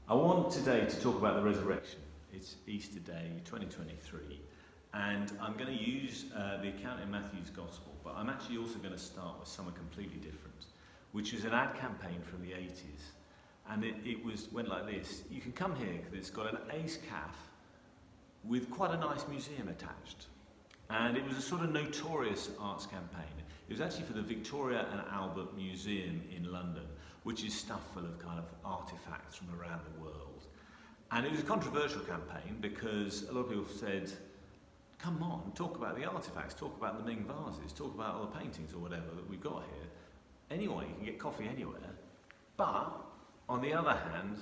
I want today to talk about the resurrection. It's Easter Day 2023, and I'm going to use the account in Matthew's Gospel, but I'm actually also going to start with something completely different, which is an ad campaign from the 80s. And it went like this: you can come here because it's got an Ace Cafe with quite a nice museum attached. And it was a sort of notorious arts campaign. It was actually for the Victoria and Albert Museum in London, which is stuffed full of kind of artifacts from around the world. And it was a controversial campaign because a lot of people said, come on, talk about the artifacts, talk about the Ming vases, talk about all the paintings or whatever that we've got here. Anyway, you can get coffee anywhere. But on the other hand,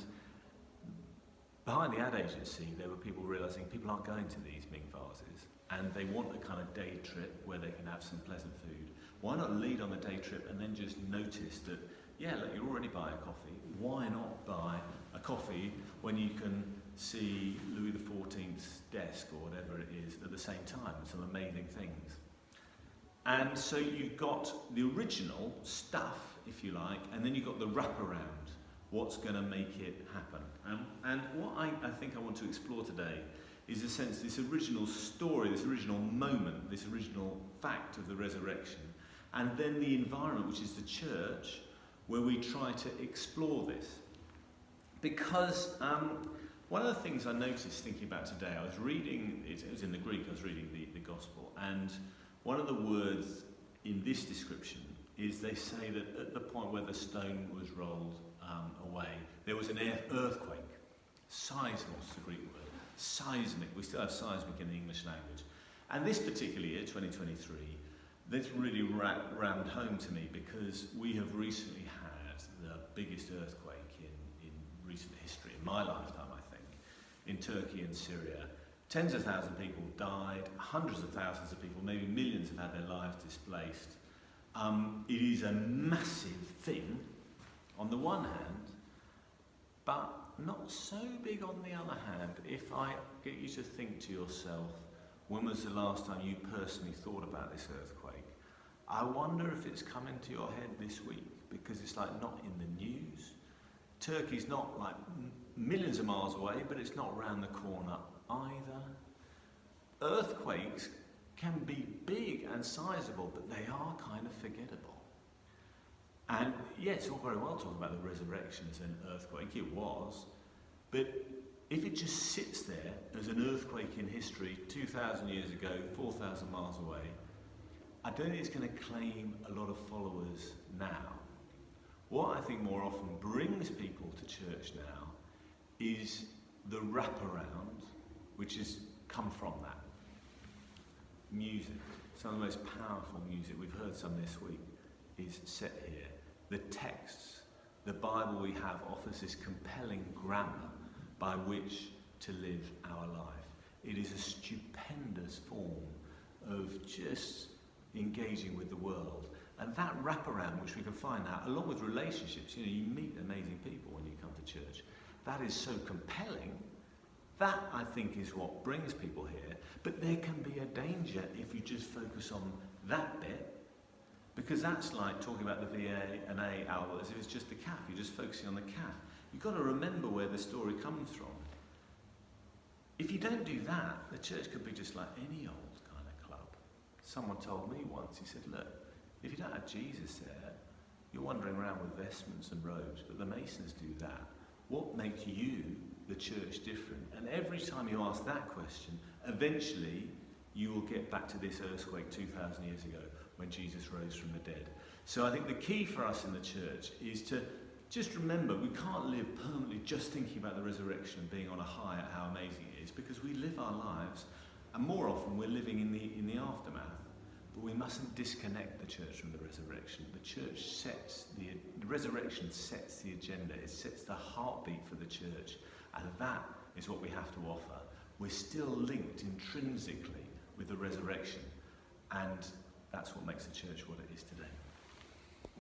behind the ad agency, there were people realising people aren't going to these Ming vases, and they want a kind of day trip where they can have some pleasant food. Why not lead on the day trip and then just notice that, yeah, look, you're already buying a coffee. Why not buy a coffee when you can see Louis XIV's desk or whatever it is at the same time? Some amazing things. And so you've got the original stuff, if you like, and then you've got the wraparound. What's going to make it happen? And what I think I want to explore today is, in a sense, this original story, this original moment, this original fact of the resurrection, and then the environment, which is the church, where we try to explore this. Because one of the things I noticed thinking about today, I was reading, it was in the Greek, I was reading the Gospel, and one of the words in this description is they say that at the point where the stone was rolled away, there was an earthquake. Seismos is the Greek word. Seismic. We still have seismic in the English language. And this particular year, 2023, this really rammed home to me because we have recently had the biggest earthquake in recent history, in my lifetime, I think, in Turkey and Syria. Tens of thousands of people died, hundreds of thousands of people, maybe millions have had their lives displaced. It is a massive thing on the one hand, but not so big on the other hand. If I get you to think to yourself, when was the last time you personally thought about this earthquake? I wonder if it's come into your head this week, because it's like not in the news. Turkey's not like millions of miles away, but it's not round the corner either. Earthquakes can be big and sizable, but they are kind of forgettable. And yeah, it's all very well talking about the resurrection as an earthquake. It was. But if it just sits there as an earthquake in history 2,000 years ago, 4,000 miles away, I don't think it's going to claim a lot of followers now. What I think more often brings people to church now is the wraparound, which has come from that. Music. Some of the most powerful music, we've heard some this week, is set here. The texts, the Bible we have offers this compelling grammar by which to live our life. It is a stupendous form of just engaging with the world. And that wraparound, which we can find out, along with relationships, you meet amazing people when you come to church. That is so compelling. That, I think, is what brings people here. But there can be a danger if you just focus on that bit, because that's like talking about the V&A album as if it's just the calf. You're just focusing on the calf. You've got to remember where the story comes from. If you don't do that, the church could be just like any old kind of club. Someone told me once, he said, look, if you don't have Jesus there, you're wandering around with vestments and robes, but the Masons do that. What makes you, the church, different? And every time you ask that question, eventually you will get back to this earthquake 2,000 years ago when Jesus rose from the dead. So I think the key for us in the church is to just remember we can't live permanently just thinking about the resurrection and being on a high at how amazing it is, because we live our lives, and more often we're living in the aftermath. But we mustn't disconnect the church from the resurrection. The church the resurrection sets the agenda. It sets the heartbeat for the church. And that is what we have to offer. We're still linked intrinsically with the resurrection. And that's what makes the church what it is today.